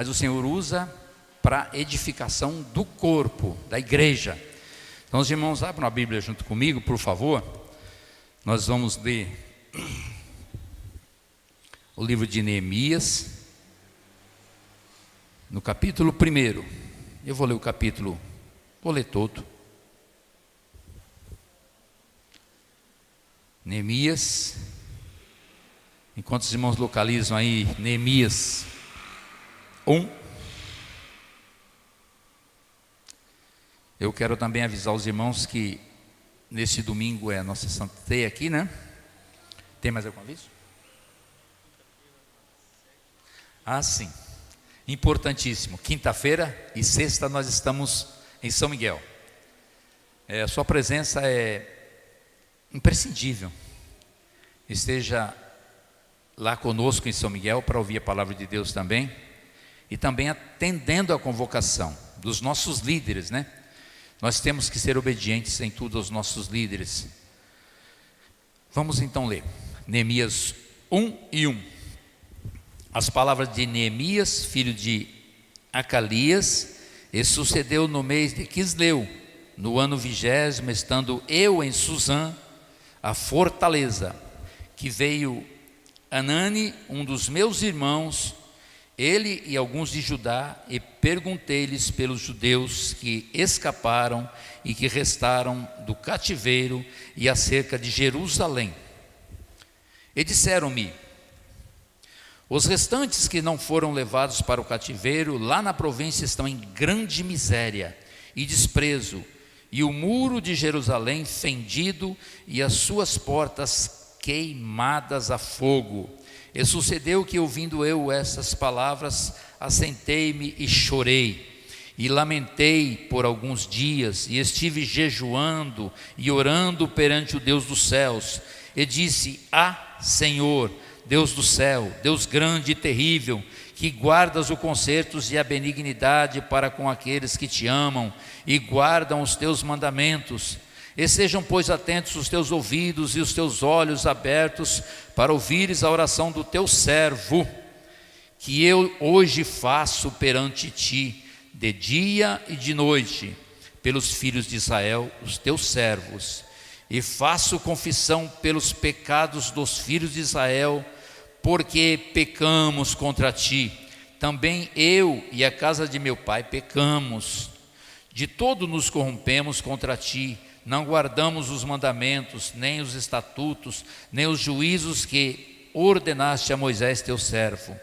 mas o Senhor usa para edificação do corpo, da igreja. Então os irmãos abram a Bíblia junto comigo, por favor. Nós vamos ler o livro de Neemias, no capítulo 1. Eu vou ler o capítulo, vou ler todo. Neemias, enquanto os irmãos localizam aí, Neemias 1. Eu quero também avisar os irmãos que nesse domingo é a nossa Santa Ceia aqui, né? Tem mais algum aviso? Ah, sim. Importantíssimo. Quinta-feira e sexta nós estamos em São Miguel. A sua presença é imprescindível. Esteja lá conosco em São Miguel para ouvir a palavra de Deus também. E também atendendo a convocação dos nossos líderes, né? Nós temos que ser obedientes em tudo aos nossos líderes. Vamos então ler Neemias 1:1. As palavras de Neemias, filho de Acalias, e sucedeu no mês de Quisleu, no ano 20, estando eu em Suzã, a fortaleza, que veio Anani, um dos meus irmãos, ele e alguns de Judá, e perguntei-lhes pelos judeus que escaparam e que restaram do cativeiro e acerca de Jerusalém. E disseram-me: os restantes que não foram levados para o cativeiro, lá na província estão em grande miséria e desprezo, e o muro de Jerusalém fendido e as suas portas queimadas a fogo. E sucedeu que, ouvindo eu essas palavras, assentei-me e chorei, e lamentei por alguns dias, e estive jejuando e orando perante o Deus dos céus, e disse: ah, Senhor, Deus do céu, Deus grande e terrível, que guardas os concertos e a benignidade para com aqueles que te amam e guardam os teus mandamentos. E sejam, pois, atentos os teus ouvidos e os teus olhos abertos para ouvires a oração do teu servo, que eu hoje faço perante ti, de dia e de noite, pelos filhos de Israel, os teus servos. E faço confissão pelos pecados dos filhos de Israel, porque pecamos contra ti. Também eu e a casa de meu pai pecamos. De todo nos corrompemos contra ti. Não guardamos os mandamentos, nem os estatutos, nem os juízos que ordenaste a Moisés teu servo.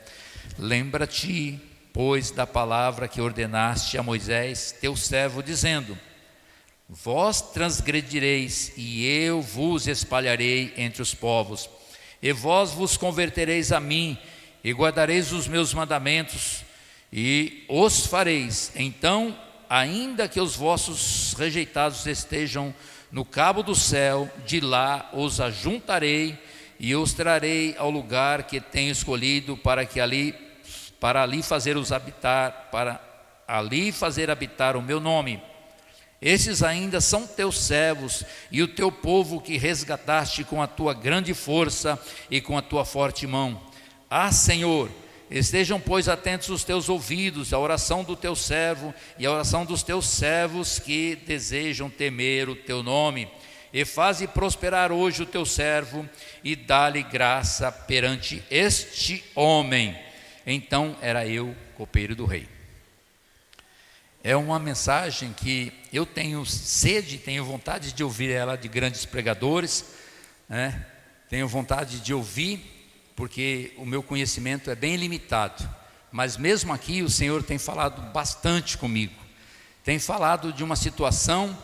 Lembra-te, pois, da palavra que ordenaste a Moisés teu servo, dizendo: vós transgredireis, e eu vos espalharei entre os povos. E vós vos convertereis a mim, e guardareis os meus mandamentos, e os fareis. Então, ainda que os vossos rejeitados estejam no cabo do céu, de lá os ajuntarei, e os trarei ao lugar que tenho escolhido, para ali fazer habitar o meu nome. Esses ainda são teus servos e o teu povo que resgataste com a tua grande força e com a tua forte mão. Ah, Senhor, estejam, pois, atentos os teus ouvidos à oração do teu servo e à oração dos teus servos que desejam temer o teu nome. E faze prosperar hoje o teu servo e dá-lhe graça perante este homem. Então era eu, copeiro do rei. É uma mensagem que eu tenho sede, tenho vontade de ouvir ela de grandes pregadores, né? Tenho vontade de ouvir, porque o meu conhecimento é bem limitado. Mas mesmo aqui o Senhor tem falado bastante comigo. Tem falado de uma situação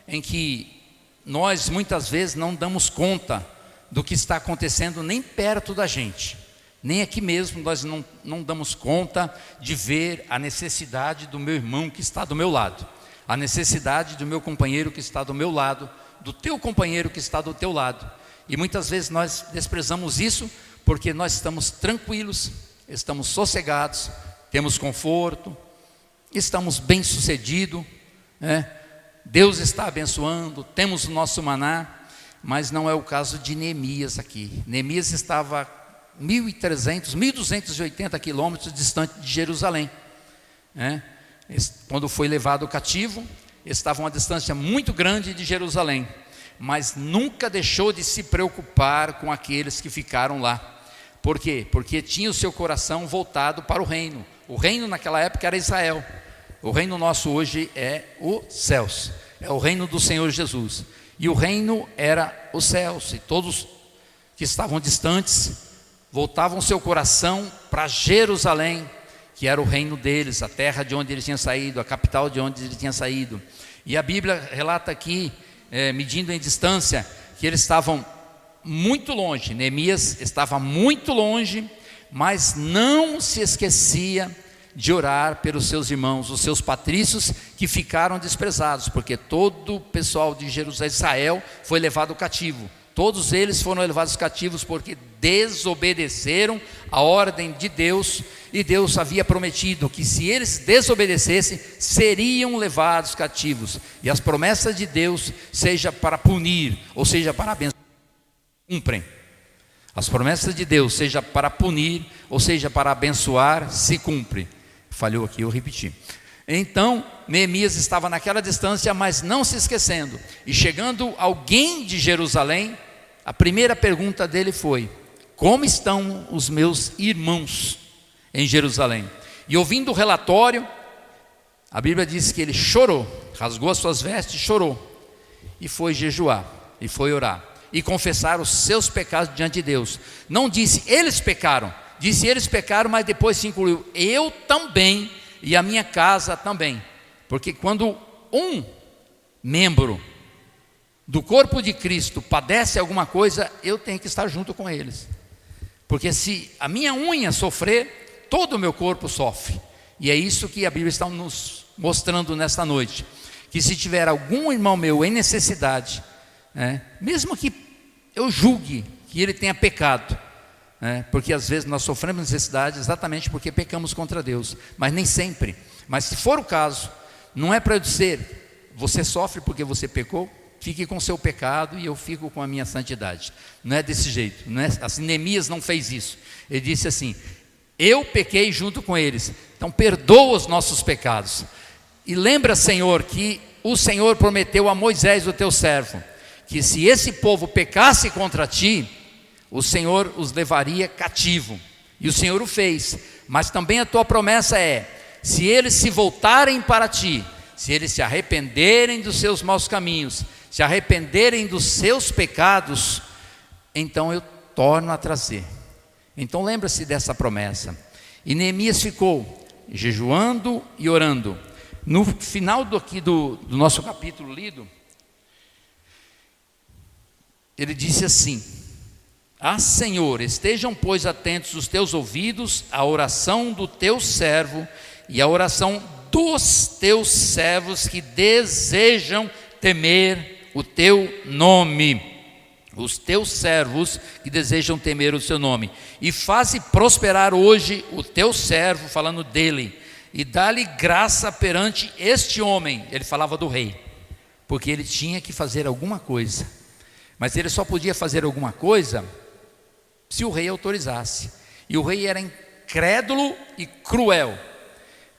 em que nós muitas vezes não damos conta do que está acontecendo nem perto da gente. Nem aqui mesmo nós não damos conta de ver a necessidade do meu irmão que está do meu lado, a necessidade do meu companheiro que está do meu lado, do teu companheiro que está do teu lado. E muitas vezes nós desprezamos isso porque nós estamos tranquilos, estamos sossegados, temos conforto, estamos bem-sucedidos, né? Deus está abençoando, temos o nosso maná, mas não é o caso de Neemias aqui. Neemias estava 1.280 quilômetros distante de Jerusalém. né? Quando foi levado cativo, estava a uma distância muito grande de Jerusalém, mas nunca deixou de se preocupar com aqueles que ficaram lá. Por quê? Porque tinha o seu coração voltado para o reino. O reino naquela época era Israel. O reino nosso hoje é os céus, é o reino do Senhor Jesus. E o reino era os céus, e todos que estavam distantes voltavam seu coração para Jerusalém, que era o reino deles, a terra de onde ele tinha saído, a capital de onde ele tinha saído. E a Bíblia relata aqui, medindo em distância, que eles estavam muito longe. Neemias estava muito longe, mas não se esquecia de orar pelos seus irmãos, os seus patrícios que ficaram desprezados, porque todo o pessoal de Jerusalém, Israel, foi levado cativo. Todos eles foram levados cativos porque desobedeceram a ordem de Deus, e Deus havia prometido que se eles desobedecessem, seriam levados cativos. E as promessas de Deus, seja para punir, ou seja para abençoar, cumprem. As promessas de Deus, seja para punir, ou seja para abençoar, se cumpre. Falhou aqui, eu repeti. Então, Neemias estava naquela distância, mas não se esquecendo. E chegando alguém de Jerusalém, a primeira pergunta dele foi: como estão os meus irmãos em Jerusalém? E ouvindo o relatório, a Bíblia diz que ele chorou, rasgou as suas vestes e chorou. E foi jejuar, e foi orar, e confessar os seus pecados diante de Deus. Não disse, eles pecaram. Disse, eles pecaram, mas depois se incluiu, eu também e a minha casa também. Porque quando um membro do corpo de Cristo padece alguma coisa, eu tenho que estar junto com eles. Porque se a minha unha sofrer, todo o meu corpo sofre. E é isso que a Bíblia está nos mostrando nesta noite. Que se tiver algum irmão meu em necessidade, mesmo que eu julgue que ele tenha pecado, porque às vezes nós sofremos necessidade exatamente porque pecamos contra Deus, mas nem sempre. Mas se for o caso, não é para eu dizer, você sofre porque você pecou, fique com o seu pecado e eu fico com a minha santidade. Não é desse jeito, não é assim. Neemias não fez isso. Ele disse assim: eu pequei junto com eles, então perdoa os nossos pecados. E lembra, Senhor, que o Senhor prometeu a Moisés, o teu servo, que se esse povo pecasse contra ti, o Senhor os levaria cativo. E o Senhor o fez. Mas também a tua promessa é: se eles se voltarem para ti, se eles se arrependerem dos seus maus caminhos, se arrependerem dos seus pecados, então eu torno a trazer. Então lembra-se dessa promessa. E Neemias ficou jejuando e orando. No final do nosso capítulo lido, ele disse assim: ah, Senhor, estejam pois atentos os teus ouvidos à oração do teu servo e à oração dos teus servos que desejam temer o teu nome. Os teus servos que desejam temer o seu nome. E faze prosperar hoje o teu servo, falando dele, e dá-lhe graça perante este homem. Ele falava do rei, porque ele tinha que fazer alguma coisa, mas ele só podia fazer alguma coisa se o rei autorizasse. E o rei era incrédulo e cruel,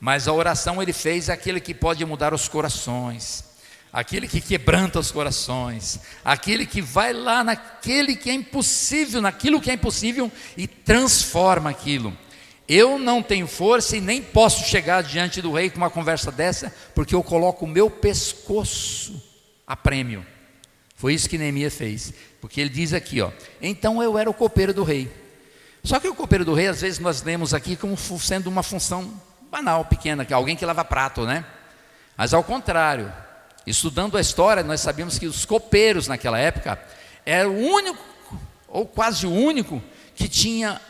mas a oração ele fez aquele que pode mudar os corações, aquele que quebranta os corações, aquele que vai lá naquele que é impossível, naquilo que é impossível e transforma aquilo. Eu não tenho força e nem posso chegar diante do rei com uma conversa dessa, porque eu coloco o meu pescoço a prêmio. Foi isso que Neemias fez, porque ele diz aqui, então eu era o copeiro do rei. Só que o copeiro do rei, às vezes nós lemos aqui como sendo uma função banal, pequena, que é alguém que lava prato, né? Mas ao contrário, estudando a história, nós sabemos que os copeiros naquela época era o único, ou quase o único, que tinha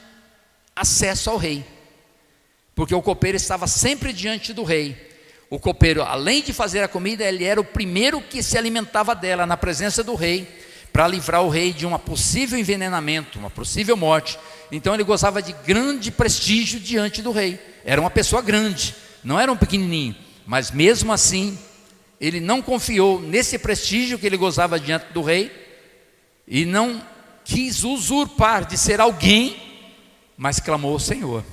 acesso ao rei, porque o copeiro estava sempre diante do rei. O copeiro, além de fazer a comida, ele era o primeiro que se alimentava dela na presença do rei, para livrar o rei de um possível envenenamento, uma possível morte. Então ele gozava de grande prestígio diante do rei. Era uma pessoa grande, não era um pequenininho, mas mesmo assim ele não confiou nesse prestígio que ele gozava diante do rei e não quis usurpar de ser alguém, mas clamou ao Senhor,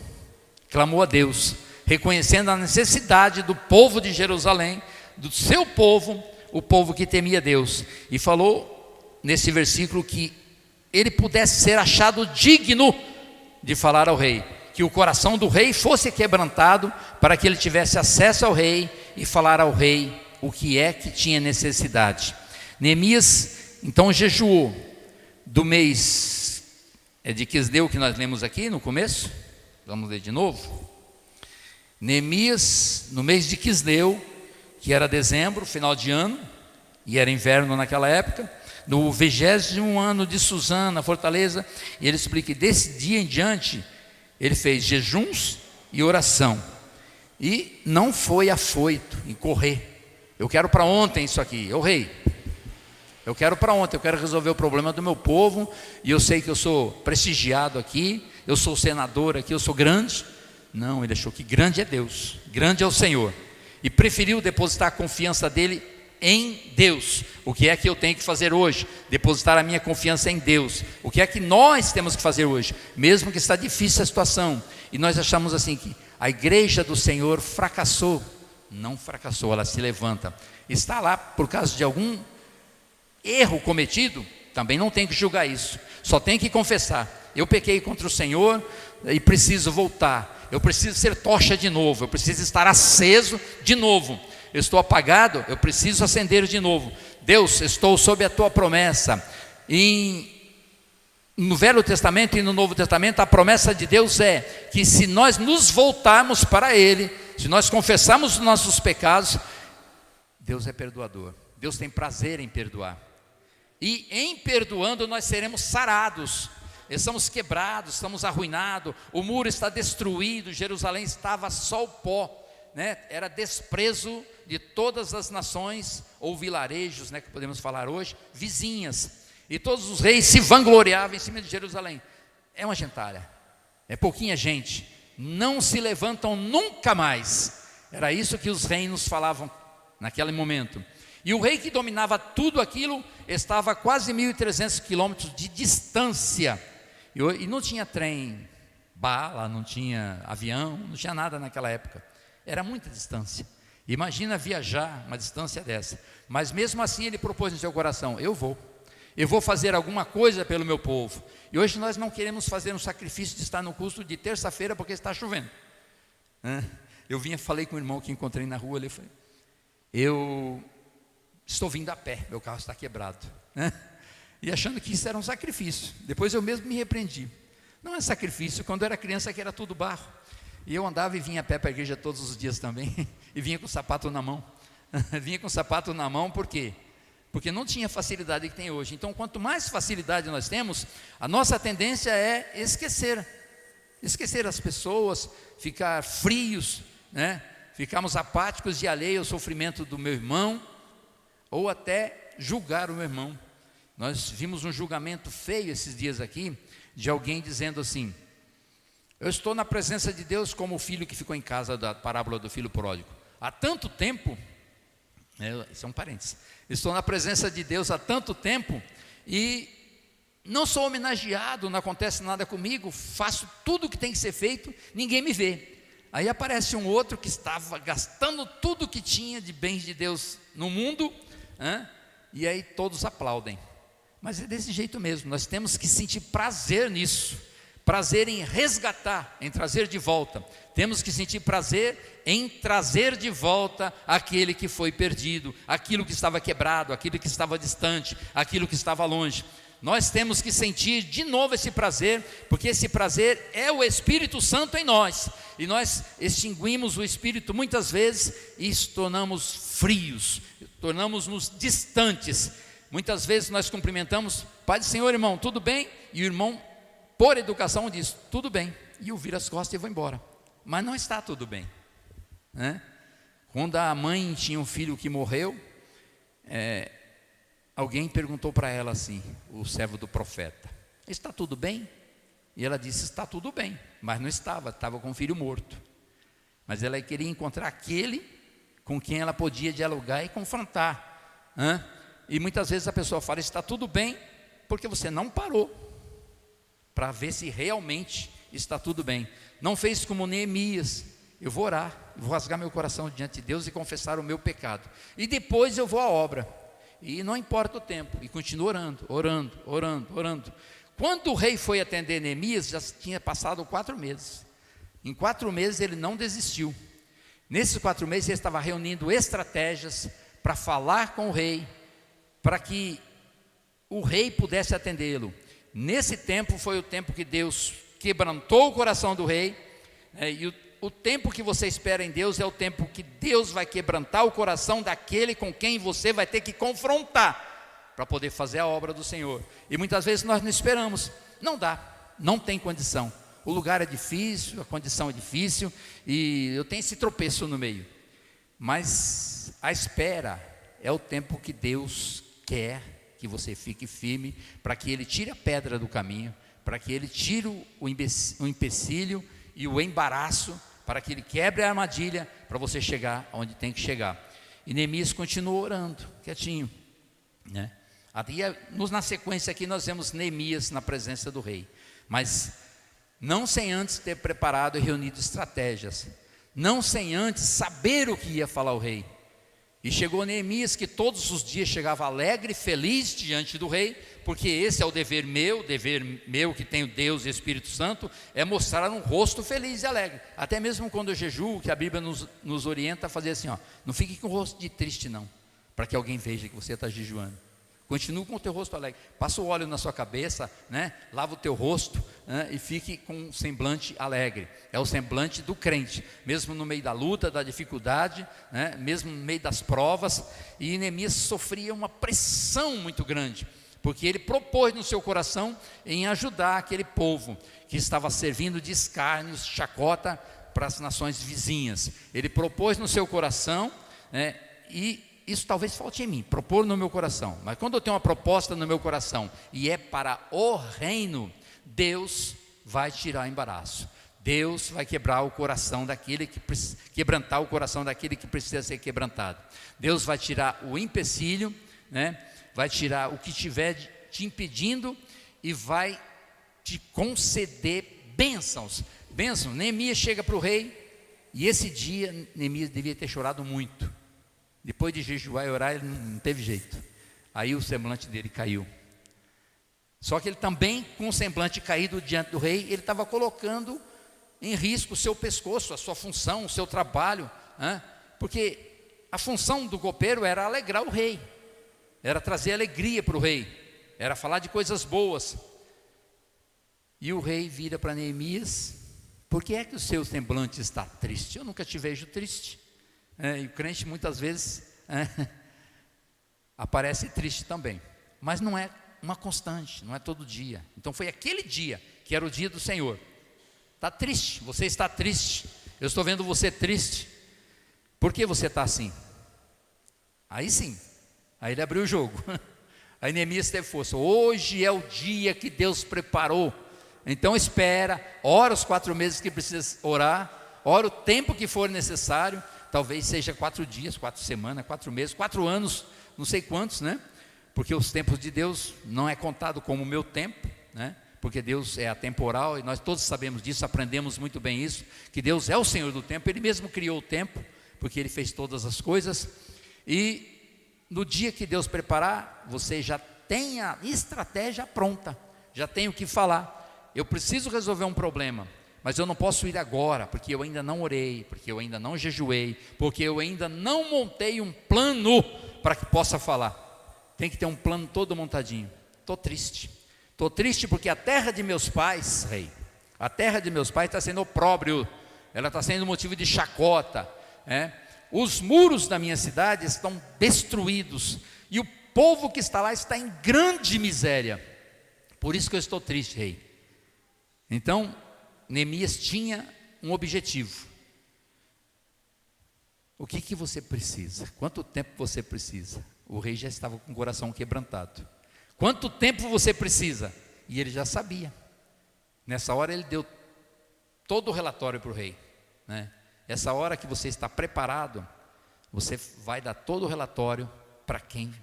clamou a Deus, reconhecendo a necessidade do povo de Jerusalém, do seu povo, o povo que temia Deus. E falou nesse versículo que ele pudesse ser achado digno de falar ao rei, que o coração do rei fosse quebrantado, para que ele tivesse acesso ao rei e falar ao rei o que é que tinha necessidade. Neemias então jejuou do mês de Quisleu, que nós lemos aqui no começo. Vamos ler de novo. Neemias, no mês de Quisleu, que era dezembro, final de ano, e era inverno naquela época, no 20º ano de Susã, Fortaleza, e ele explica que desse dia em diante, ele fez jejuns e oração, e não foi afoito em correr. Eu quero para ontem isso aqui, rei, eu quero para ontem, eu quero resolver o problema do meu povo, e eu sei que eu sou prestigiado aqui, eu sou senador aqui, eu sou grande. Não, ele achou que grande é Deus, grande é o Senhor, e preferiu depositar a confiança dele em Deus. O que é que eu tenho que fazer hoje? Depositar a minha confiança em Deus. O que é que nós temos que fazer hoje? Mesmo que está difícil a situação, e nós achamos assim que a igreja do Senhor fracassou. Não fracassou, ela se levanta. Está lá por causa de algum erro cometido? Também não tem que julgar isso, só tem que confessar: eu pequei contra o Senhor e preciso voltar, eu preciso ser tocha de novo, eu preciso estar aceso de novo. Eu estou apagado, eu preciso acender de novo. Deus, estou sob a tua promessa. No Velho Testamento e no Novo Testamento, a promessa de Deus é que se nós nos voltarmos para Ele, se nós confessarmos os nossos pecados, Deus é perdoador. Deus tem prazer em perdoar. E em perdoando nós seremos sarados. Estamos quebrados, estamos arruinados, o muro está destruído, Jerusalém estava só o pó, né? Era desprezo de todas as nações, ou vilarejos, né, que podemos falar hoje, vizinhas, e todos os reis se vangloriavam em cima de Jerusalém. É uma gentalha, é pouquinha gente, não se levantam nunca mais. Era isso que os reinos falavam naquele momento. E o rei que dominava tudo aquilo estava a quase 1.300 quilômetros de distância, e não tinha trem, bala, não tinha avião, não tinha nada naquela época. Era muita distância. Imagina viajar uma distância dessa. Mas mesmo assim ele propôs no seu coração: eu vou fazer alguma coisa pelo meu povo. E hoje nós não queremos fazer um sacrifício de estar no culto de terça-feira porque está chovendo. Eu falei com o irmão que encontrei na rua, ele falou: eu estou vindo a pé, meu carro está quebrado, e achando que isso era um sacrifício. Depois eu mesmo me repreendi. Não é sacrifício. Quando eu era criança que era tudo barro, e eu andava e vinha a pé para a igreja todos os dias também, e vinha com o sapato na mão. Vinha com o sapato na mão, por quê? Porque não tinha facilidade que tem hoje. Então quanto mais facilidade nós temos, a nossa tendência é esquecer as pessoas, ficar frios, né? Ficarmos apáticos e alheios ao sofrimento do meu irmão, ou até julgar o meu irmão. Nós vimos um julgamento feio esses dias aqui, de alguém dizendo assim: eu estou na presença de Deus como o filho que ficou em casa, da parábola do filho pródigo, há tanto tempo, isso é um parênteses, estou na presença de Deus há tanto tempo, e não sou homenageado, não acontece nada comigo, faço tudo o que tem que ser feito, ninguém me vê. Aí aparece um outro que estava gastando tudo que tinha de bens de Deus no mundo, e aí todos aplaudem. Mas é desse jeito mesmo, nós temos que sentir prazer nisso, prazer em resgatar, em trazer de volta. Temos que sentir prazer em trazer de volta aquele que foi perdido, aquilo que estava quebrado, aquilo que estava distante, aquilo que estava longe. Nós temos que sentir de novo esse prazer, porque esse prazer é o Espírito Santo em nós, e nós extinguimos o Espírito muitas vezes e nos tornamos frios, tornamos-nos distantes. Muitas vezes nós cumprimentamos: Pai do Senhor, irmão, tudo bem? E o irmão, por educação, diz: tudo bem, e eu viro as costas e vou embora. Mas não está tudo bem, né? Quando a mãe tinha um filho que morreu, alguém perguntou para ela assim, o servo do profeta: está tudo bem? E ela disse: está tudo bem. Mas não estava com o filho morto. Mas ela queria encontrar aquele com quem ela podia dialogar e confrontar, E muitas vezes a pessoa fala: está tudo bem, porque você não parou para ver se realmente está tudo bem. Não fez como Neemias, eu vou orar, vou rasgar meu coração diante de Deus e confessar o meu pecado, e depois eu vou à obra, e não importa o tempo, e continuo orando. Quando o rei foi atender Neemias, já tinha passado 4 meses. Em 4 meses ele não desistiu. Nesses 4 meses ele estava reunindo estratégias para falar com o rei, para que o rei pudesse atendê-lo. Nesse tempo foi o tempo que Deus quebrantou o coração do rei, e o tempo que você espera em Deus é o tempo que Deus vai quebrantar o coração daquele com quem você vai ter que confrontar, para poder fazer a obra do Senhor. E muitas vezes nós não esperamos, não dá, não tem condição, o lugar é difícil, a condição é difícil, e eu tenho esse tropeço no meio, mas a espera é o tempo que Deus quer que você fique firme, para que Ele tire a pedra do caminho, para que Ele tire o empecilho e o embaraço, para que Ele quebre a armadilha, para você chegar onde tem que chegar. E Neemias continuou orando, quietinho, né? Na sequência aqui nós vemos Neemias na presença do rei, mas não sem antes ter preparado e reunido estratégias, não sem antes saber o que ia falar o rei. E chegou Neemias, que todos os dias chegava alegre, feliz diante do rei, porque esse é o dever meu que tenho Deus e Espírito Santo, é mostrar um rosto feliz e alegre. Até mesmo quando eu jejuo, que a Bíblia nos orienta a fazer assim, não fique com o rosto de triste não, para que alguém veja que você está jejuando. Continue com o teu rosto alegre, passa o óleo na sua cabeça, né? Lava o teu rosto, né? E fique com um semblante alegre. É o semblante do crente, mesmo no meio da luta, da dificuldade, né? Mesmo no meio das provas. E Neemias sofria uma pressão muito grande, porque ele propôs no seu coração em ajudar aquele povo que estava servindo de escárnio, chacota para as nações vizinhas. Ele propôs no seu coração, né? E isso talvez falte em mim, propor no meu coração, mas quando eu tenho uma proposta no meu coração e é para o reino, Deus vai tirar embaraço, Deus vai quebrar o coração daquele quebrantar o coração daquele que precisa ser quebrantado. Deus vai tirar o empecilho, né? Vai tirar o que estiver te impedindo e vai te conceder bênçãos. Neemias chega para o rei, e esse dia Neemias devia ter chorado muito. Depois de jejuar e orar, ele não teve jeito. Aí o semblante dele caiu. Só que ele também, com o semblante caído diante do rei, ele estava colocando em risco o seu pescoço, a sua função, o seu trabalho, né? Porque a função do copeiro era alegrar o rei, era trazer alegria para o rei, era falar de coisas boas. E o rei vira para Neemias: por que é que o seu semblante está triste? Eu nunca te vejo triste. E o crente muitas vezes aparece triste também, mas não é uma constante, não é todo dia. Então foi aquele dia que era o dia do Senhor. Está triste, você está triste, eu estou vendo você triste. Por que você está assim? Aí sim, aí ele abriu o jogo. Aí Neemias teve força. Hoje é o dia que Deus preparou, então espera, ora os 4 meses que precisa orar, ora o tempo que for necessário. Talvez seja 4 dias, 4 semanas, 4 meses, 4 anos, não sei quantos, né? Porque os tempos de Deus não é contado como o meu tempo, né? Porque Deus é atemporal e nós todos sabemos disso, aprendemos muito bem isso, que Deus é o Senhor do tempo, Ele mesmo criou o tempo, porque Ele fez todas as coisas. E no dia que Deus preparar, você já tem a estratégia pronta, já tem o que falar. Eu preciso resolver um problema, mas eu não posso ir agora, porque eu ainda não orei, porque eu ainda não jejuei, porque eu ainda não montei um plano para que possa falar. Tem que ter um plano todo montadinho. Estou triste porque a terra de meus pais, rei, a terra de meus pais está sendo opróbrio, ela está sendo motivo de chacota, os muros da minha cidade estão destruídos, e o povo que está lá está em grande miséria, por isso que eu estou triste, rei. Então Neemias tinha um objetivo. O que você precisa? Quanto tempo você precisa? O rei já estava com o coração quebrantado. Quanto tempo você precisa? E ele já sabia. Nessa hora ele deu todo o relatório para o rei, né? Essa hora que você está preparado, você vai dar todo o relatório para quem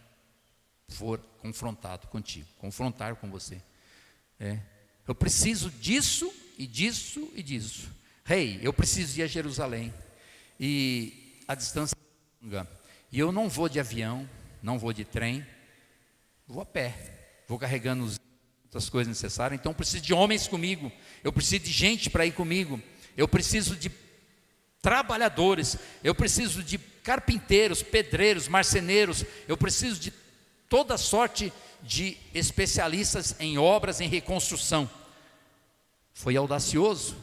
for confrontado contigo, confrontar com você. Eu preciso disso e disso e disso. rei, eu preciso ir a Jerusalém, e a distância é longa, e eu não vou de avião, não vou de trem, vou a pé, vou carregando as coisas necessárias, então eu preciso de homens comigo, eu preciso de gente para ir comigo, eu preciso de trabalhadores, eu preciso de carpinteiros, pedreiros, marceneiros, eu preciso de toda sorte de especialistas em obras, em reconstrução. Foi audacioso,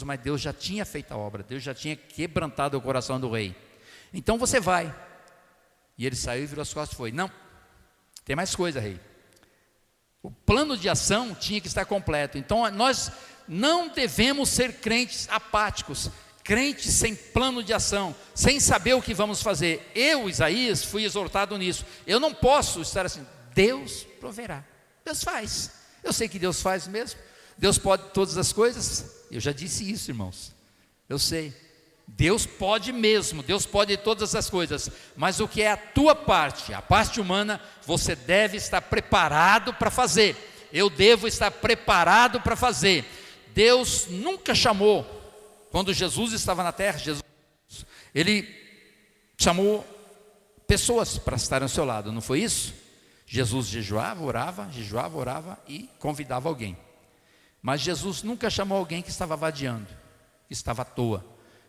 mas Deus já tinha feito a obra, Deus já tinha quebrantado o coração do rei. Então você vai. E ele saiu e virou as costas e foi. Não, tem mais coisa, rei. O plano de ação tinha que estar completo. Então nós não devemos ser crentes apáticos, crentes sem plano de ação, sem saber o que vamos fazer. Eu, Isaías, fui exortado nisso. Eu não posso estar assim, Deus proverá, Deus faz, eu sei que Deus faz mesmo, Deus pode todas as coisas, eu já disse isso, irmãos, eu sei, Deus pode mesmo, Deus pode todas as coisas, mas o que é a tua parte, a parte humana, você deve estar preparado para fazer, eu devo estar preparado para fazer. Deus nunca chamou, quando Jesus estava na terra, Ele chamou pessoas para estarem ao seu lado, não foi isso? Jesus jejuava, orava e convidava alguém. Mas Jesus nunca chamou alguém que estava vadiando, que estava à toa.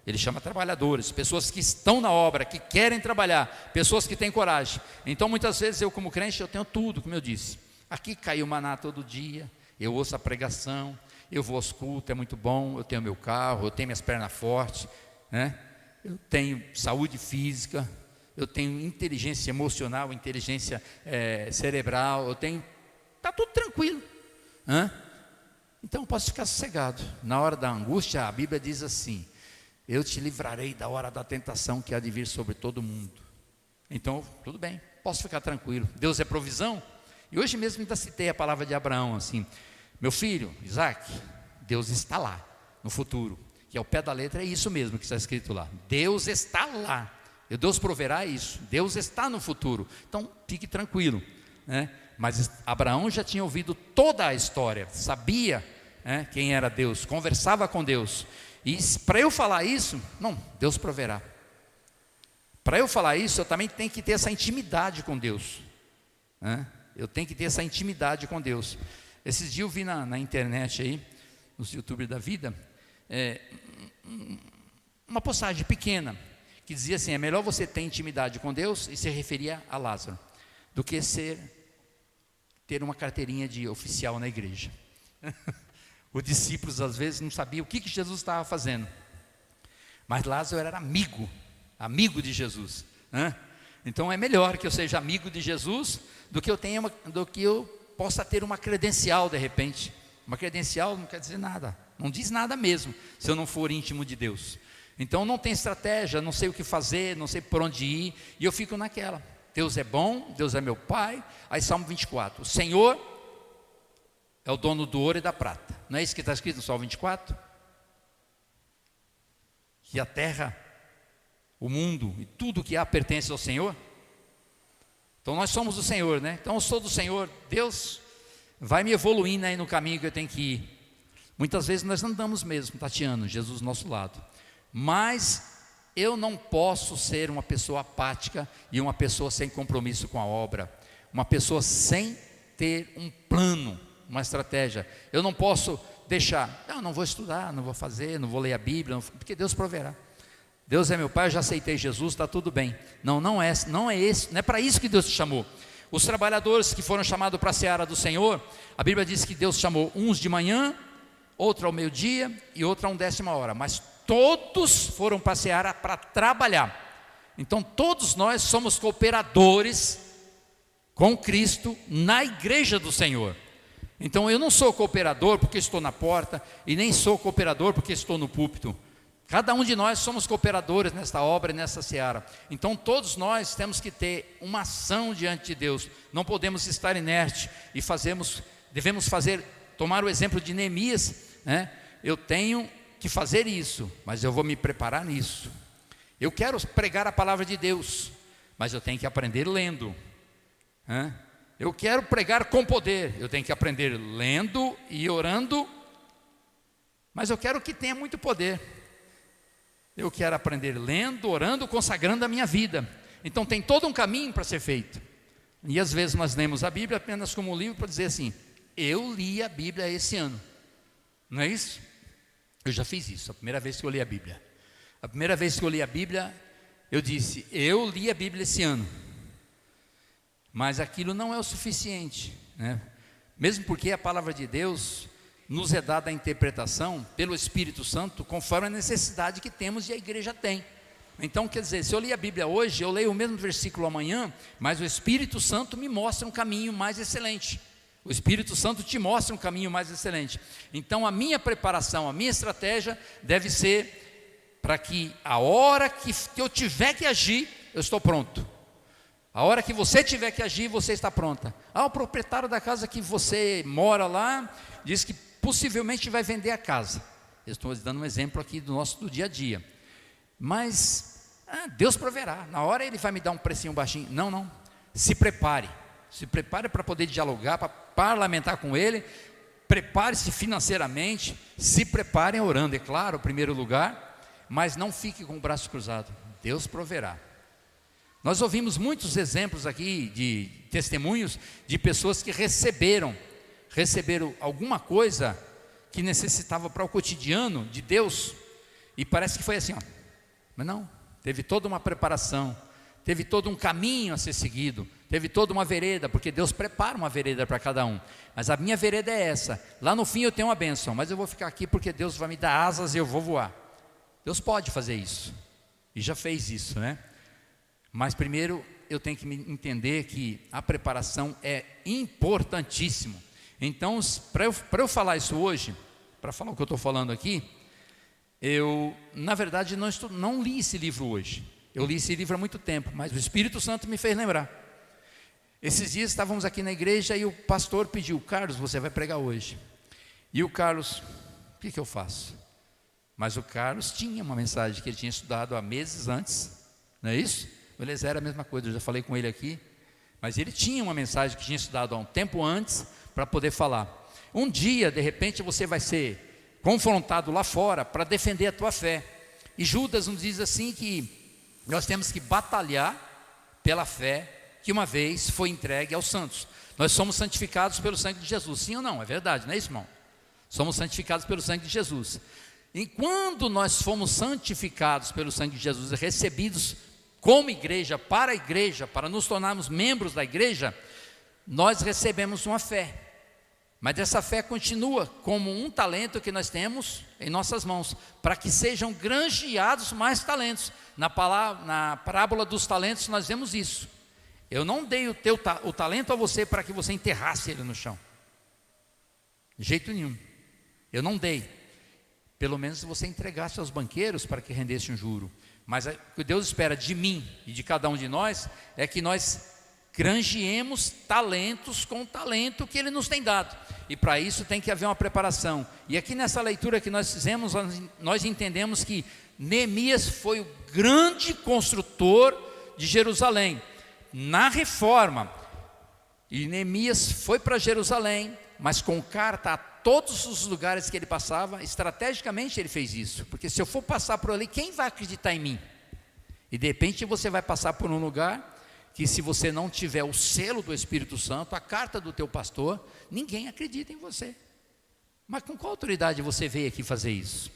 Ele chama trabalhadores, pessoas que estão na obra, que querem trabalhar, pessoas que têm coragem. Então muitas vezes eu como crente, eu tenho tudo, como eu disse. Aqui caiu maná todo dia, eu ouço a pregação, eu vou aos cultos, é muito bom, eu tenho meu carro, eu tenho minhas pernas fortes, né? Eu tenho saúde física, eu tenho inteligência emocional, inteligência cerebral, eu tenho, está tudo tranquilo, então eu posso ficar sossegado. Na hora da angústia, a Bíblia diz assim: eu te livrarei da hora da tentação que há de vir sobre todo mundo. Então, tudo bem, posso ficar tranquilo, Deus é provisão. E hoje mesmo ainda citei a palavra de Abraão, assim: meu filho, Isaac, Deus está lá, no futuro, que ao pé da letra é isso mesmo que está escrito lá, Deus está lá, Deus proverá isso, Deus está no futuro, então fique tranquilo, né? Mas Abraão já tinha ouvido toda a história, sabia, né, quem era Deus, conversava com Deus, e para eu falar isso, não, Deus proverá. Para eu falar isso, eu também tenho que ter essa intimidade com Deus, né? Eu tenho que ter essa intimidade com Deus. Esses dias eu vi na internet aí, nos YouTube da vida, uma postagem pequena, que dizia assim: é melhor você ter intimidade com Deus, e se referia a Lázaro, do que ter uma carteirinha de oficial na igreja. Os discípulos às vezes não sabiam o que Jesus estava fazendo, mas Lázaro era amigo de Jesus, né? Então é melhor que eu seja amigo de Jesus do que eu possa ter uma credencial de repente. Uma credencial não quer dizer nada, não diz nada mesmo, se eu não for íntimo de Deus. Então não tem estratégia, não sei o que fazer, não sei por onde ir, e eu fico naquela. Deus é bom, Deus é meu Pai. Aí Salmo 24, o Senhor é o dono do ouro e da prata. Não é isso que está escrito no Salmo 24? Que a terra, o mundo e tudo que há pertence ao Senhor. Então nós somos do Senhor, né? Então eu sou do Senhor. Deus vai me evoluindo aí no caminho que eu tenho que ir. Muitas vezes nós andamos mesmo tateando, Jesus do nosso lado, mas eu não posso ser uma pessoa apática e uma pessoa sem compromisso com a obra, uma pessoa sem ter um plano, uma estratégia. Eu não posso deixar, não vou estudar, não vou fazer, não vou ler a Bíblia, porque Deus proverá. Deus é meu Pai, eu já aceitei Jesus, está tudo bem. Não é para isso que Deus te chamou. Os trabalhadores que foram chamados para a seara do Senhor, a Bíblia diz que Deus chamou uns de manhã, outro ao meio-dia e outro a 10ª hora, mas todos foram para a seara para trabalhar. Então todos nós somos cooperadores com Cristo na igreja do Senhor. Então eu não sou cooperador porque estou na porta, e nem sou cooperador porque estou no púlpito. Cada um de nós somos cooperadores nesta obra e nessa seara. Então todos nós temos que ter uma ação diante de Deus. Não podemos estar inerte e devemos tomar o exemplo de Neemias, né? Eu tenho que fazer isso, mas eu vou me preparar nisso. Eu quero pregar a palavra de Deus, mas eu tenho que aprender lendo, né? Eu quero pregar com poder, eu tenho que aprender lendo e orando Mas eu quero que tenha muito poder. Eu quero aprender lendo, orando, consagrando a minha vida. Então tem todo um caminho para ser feito. E às vezes nós lemos a Bíblia apenas como um livro para dizer assim: eu li a Bíblia esse ano. Não é isso? Eu já fiz isso, a primeira vez que eu li a Bíblia. A primeira vez que eu li a Bíblia, eu disse: eu li a Bíblia esse ano. Mas aquilo não é o suficiente, né? Mesmo porque a palavra de Deus nos é dada a interpretação pelo Espírito Santo conforme a necessidade que temos e a igreja tem. Então, quer dizer, se eu li a Bíblia hoje, eu leio o mesmo versículo amanhã, mas o Espírito Santo me mostra um caminho mais excelente. O Espírito Santo te mostra um caminho mais excelente. Então a minha preparação, a minha estratégia deve ser para que a hora que eu tiver que agir, eu estou pronto. A hora que você tiver que agir, você está pronta. O proprietário da casa que você mora lá diz que possivelmente vai vender a casa. Eu estou dando um exemplo aqui do dia a dia. Mas Deus proverá. Na hora Ele vai me dar um precinho baixinho. Não. Se prepare. Se prepare para poder dialogar, para parlamentar com Ele. Prepare-se financeiramente. Se preparem orando, é claro, em primeiro lugar. Mas não fique com o braço cruzado. Deus proverá. Nós ouvimos muitos exemplos aqui de testemunhos de pessoas que receberam alguma coisa que necessitava para o cotidiano de Deus, e parece que foi assim, mas não, teve toda uma preparação, teve todo um caminho a ser seguido, teve toda uma vereda, porque Deus prepara uma vereda para cada um. Mas a minha vereda é essa: lá no fim eu tenho uma bênção, mas eu vou ficar aqui porque Deus vai me dar asas e eu vou voar. Deus pode fazer isso, e já fez isso, né? Mas primeiro eu tenho que entender que a preparação é importantíssimo. Então, para eu falar isso hoje, para falar o que eu estou falando aqui, eu, na verdade, não li esse livro hoje. Eu li esse livro há muito tempo, mas o Espírito Santo me fez lembrar. Esses dias estávamos aqui na igreja e o pastor pediu: Carlos, você vai pregar hoje. E o Carlos: o que eu faço? Mas o Carlos tinha uma mensagem que ele tinha estudado há meses antes, não é isso? O Eliezer era a mesma coisa, eu já falei com ele aqui. Mas ele tinha uma mensagem que tinha estudado há um tempo antes para poder falar. Um dia, de repente, você vai ser confrontado lá fora para defender a tua fé. E Judas nos diz assim que nós temos que batalhar pela fé que uma vez foi entregue aos santos. Nós somos santificados pelo sangue de Jesus. Sim ou não? É verdade, não é isso, irmão? Somos santificados pelo sangue de Jesus. E quando nós fomos santificados pelo sangue de Jesus, recebidos como igreja, para nos tornarmos membros da igreja, nós recebemos uma fé. Mas essa fé continua como um talento que nós temos em nossas mãos, para que sejam granjeados mais talentos. Na parábola dos talentos nós vemos isso. Eu não dei o talento a você para que você enterrasse ele no chão, de jeito nenhum. Eu não dei. Pelo menos você entregasse aos banqueiros para que rendesse um juro. Mas o que Deus espera de mim e de cada um de nós é que nós granjeemos talentos com o talento que Ele nos tem dado. E para isso tem que haver uma preparação. E aqui nessa leitura que nós fizemos, nós entendemos que Neemias foi o grande construtor de Jerusalém na reforma. E Neemias foi para Jerusalém, mas com carta a todos os lugares que ele passava. Estrategicamente ele fez isso, porque se eu for passar por ali, quem vai acreditar em mim? E de repente você vai passar por um lugar que, se você não tiver o selo do Espírito Santo, a carta do teu pastor, ninguém acredita em você. Mas com qual autoridade você veio aqui fazer isso?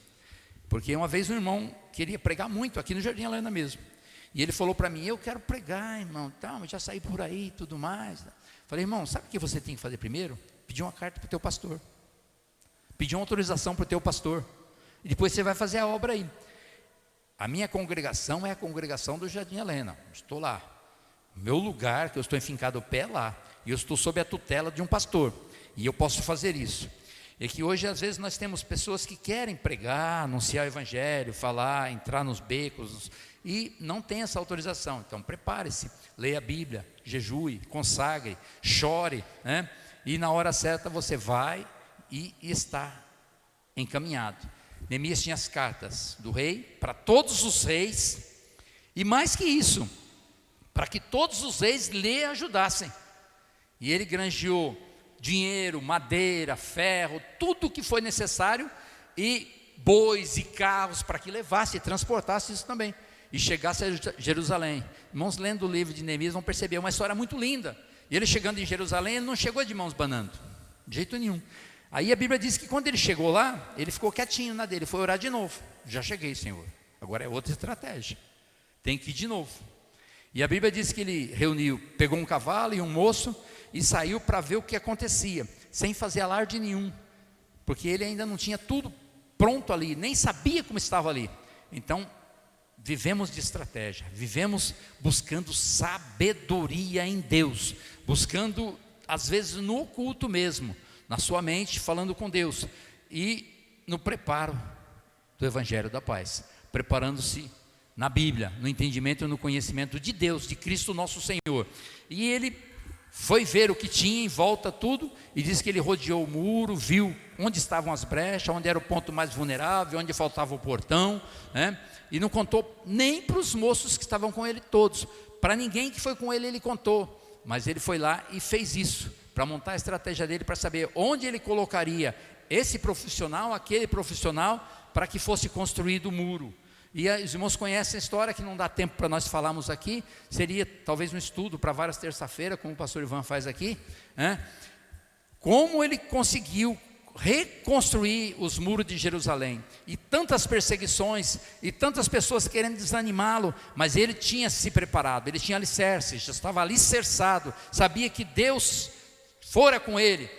Porque uma vez um irmão queria pregar muito aqui no Jardim Helena mesmo, e ele falou para mim: eu quero pregar, irmão, mas já saí por aí e tudo mais. Falei: irmão, sabe o que você tem que fazer primeiro? Pedir uma carta para o teu pastor, pedir uma autorização para o teu pastor, e depois você vai fazer a obra aí. A minha congregação é a congregação do Jardim Helena, estou lá. Meu lugar, que eu estou enfincado o pé lá, e eu estou sob a tutela de um pastor, e eu posso fazer isso. É que hoje às vezes nós temos pessoas que querem pregar, anunciar o evangelho, falar, entrar nos becos, e não tem essa autorização. Então prepare-se, leia a Bíblia, jejue, consagre, chore, né? E na hora certa você vai e está encaminhado. Neemias tinha as cartas do rei para todos os reis, e mais que isso, para que todos os reis lhe ajudassem. E ele granjeou dinheiro, madeira, ferro, tudo o que foi necessário e bois e carros para que levasse e transportasse isso também, e chegasse a Jerusalém. Irmãos, lendo o livro de Neemias vão perceber uma história muito linda. E ele chegando em Jerusalém, ele não chegou de mãos banando, de jeito nenhum. Aí a Bíblia diz que quando ele chegou lá, ele ficou quietinho na dele, foi orar de novo. Já cheguei, Senhor, agora é outra estratégia, tem que ir de novo. E a Bíblia diz que ele reuniu, pegou um cavalo e um moço e saiu para ver o que acontecia, sem fazer alarde nenhum, porque ele ainda não tinha tudo pronto ali, nem sabia como estava ali. Então vivemos de estratégia, vivemos buscando sabedoria em Deus, buscando às vezes no oculto mesmo, na sua mente, falando com Deus, e no preparo do Evangelho da Paz, preparando-se na Bíblia, no entendimento e no conhecimento de Deus, de Cristo nosso Senhor. E ele foi ver o que tinha em volta tudo, e diz que ele rodeou o muro, viu onde estavam as brechas, onde era o ponto mais vulnerável, onde faltava o portão, né? E não contou nem para os moços que estavam com ele todos, para ninguém que foi com ele, ele contou, mas ele foi lá e fez isso, para montar a estratégia dele, para saber onde ele colocaria esse profissional, aquele profissional, para que fosse construído o muro. E os irmãos conhecem a história, que não dá tempo para nós falarmos aqui, seria talvez um estudo para várias terça-feiras, como o pastor Ivan faz aqui, né? Como ele conseguiu reconstruir os muros de Jerusalém, e tantas perseguições, e tantas pessoas querendo desanimá-lo, mas ele tinha se preparado, ele tinha alicerce, já estava alicerçado, sabia que Deus fora com ele,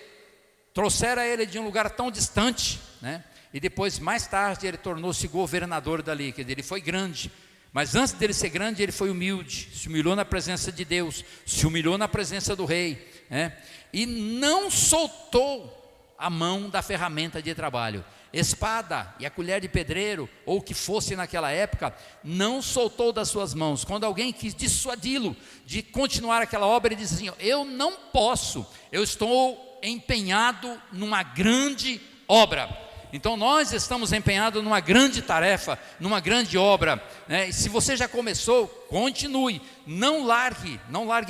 trouxera ele de um lugar tão distante, né? E depois, mais tarde, ele tornou-se governador dali, quer dizer, ele foi grande, mas antes dele ser grande, ele foi humilde, se humilhou na presença de Deus, se humilhou na presença do rei, né? E não soltou a mão da ferramenta de trabalho, espada e a colher de pedreiro, ou o que fosse naquela época, não soltou das suas mãos. Quando alguém quis dissuadi-lo de continuar aquela obra, ele disse assim: eu não posso, eu estou empenhado numa grande obra. Então nós estamos empenhados numa grande tarefa, numa grande obra, né? E se você já começou, continue, não largue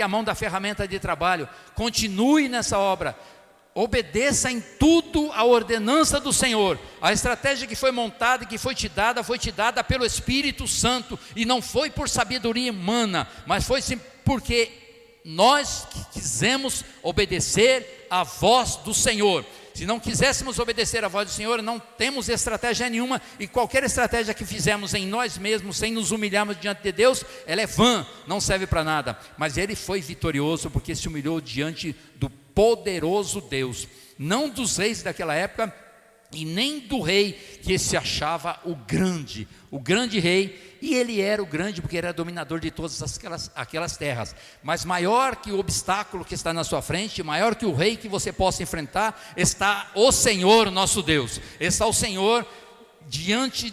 a mão da ferramenta de trabalho, continue nessa obra, obedeça em tudo a ordenança do Senhor. A estratégia que foi montada e que foi te dada pelo Espírito Santo, e não foi por sabedoria humana, mas foi sim porque nós quisemos obedecer à voz do Senhor. Se não quiséssemos obedecer à voz do Senhor, não temos estratégia nenhuma, e qualquer estratégia que fizermos em nós mesmos, sem nos humilharmos diante de Deus, ela é vã, não serve para nada. Mas ele foi vitorioso, porque se humilhou diante do poderoso Deus, não dos reis daquela época, e nem do rei que se achava o grande rei, e ele era o grande porque era dominador de todas aquelas terras. Mas maior que o obstáculo que está na sua frente, maior que o rei que você possa enfrentar, está o Senhor nosso Deus, está o Senhor diante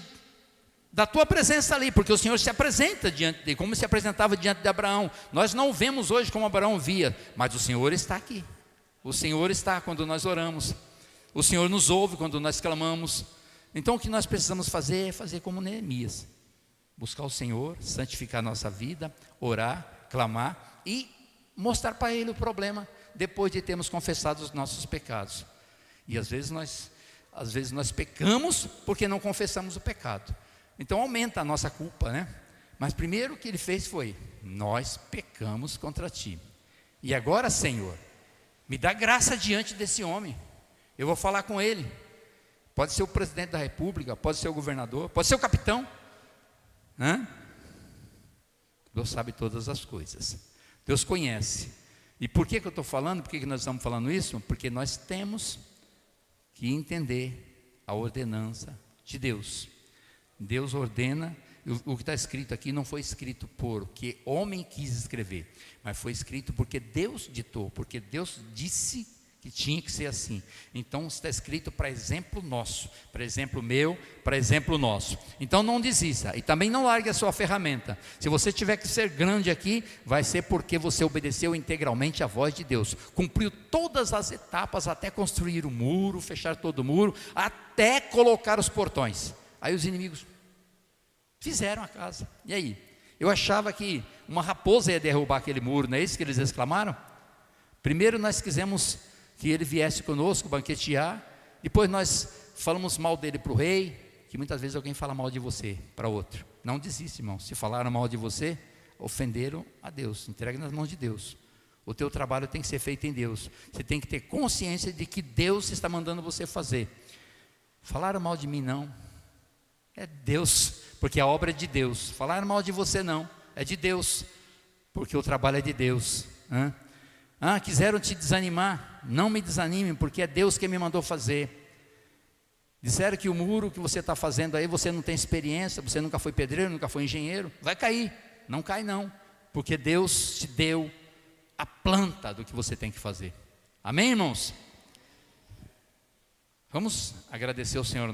da tua presença ali, porque o Senhor se apresenta diante de, como se apresentava diante de Abraão. Nós não vemos hoje como Abraão via, mas o Senhor está aqui, o Senhor está quando nós oramos, o Senhor nos ouve quando nós clamamos. Então o que nós precisamos fazer é fazer como Neemias, buscar o Senhor, santificar a nossa vida, orar, clamar e mostrar para Ele o problema, depois de termos confessado os nossos pecados. E às vezes nós pecamos porque não confessamos o pecado, então aumenta a nossa culpa, né? Mas primeiro o que ele fez foi: nós pecamos contra ti, e agora, Senhor, me dá graça diante desse homem. Eu vou falar com ele, pode ser o presidente da república, pode ser o governador, pode ser o capitão, Deus sabe todas as coisas, Deus conhece. E por que eu estou falando, por que nós estamos falando isso? Porque nós temos que entender a ordenança de Deus. Deus ordena, o que está escrito aqui não foi escrito porque homem quis escrever, mas foi escrito porque Deus ditou, porque Deus disse que tinha que ser assim. Então está escrito para exemplo nosso, para exemplo meu, para exemplo nosso. Então não desista, e também não largue a sua ferramenta. Se você tiver que ser grande aqui, vai ser porque você obedeceu integralmente à voz de Deus, cumpriu todas as etapas até construir o muro, fechar todo o muro, até colocar os portões. Aí os inimigos fizeram a casa. E aí? Eu achava que uma raposa ia derrubar aquele muro, não é isso que eles exclamaram? Primeiro nós quisemos que ele viesse conosco banquetear, depois nós falamos mal dele para o rei, que muitas vezes alguém fala mal de você para outro. Não desiste, irmão. Se falaram mal de você, ofenderam a Deus. Entregue nas mãos de Deus. O teu trabalho tem que ser feito em Deus. Você tem que ter consciência de que Deus está mandando você fazer. Falaram mal de mim, não. É Deus, porque a obra é de Deus. Falaram mal de você, não. É de Deus, porque o trabalho é de Deus. Quiseram te desanimar. Não me desanime, porque é Deus quem me mandou fazer. Disseram que o muro que você está fazendo aí, você não tem experiência, você nunca foi pedreiro, nunca foi engenheiro. Vai cair. Não cai não, porque Deus te deu a planta do que você tem que fazer. Amém, irmãos? Vamos agradecer ao Senhor.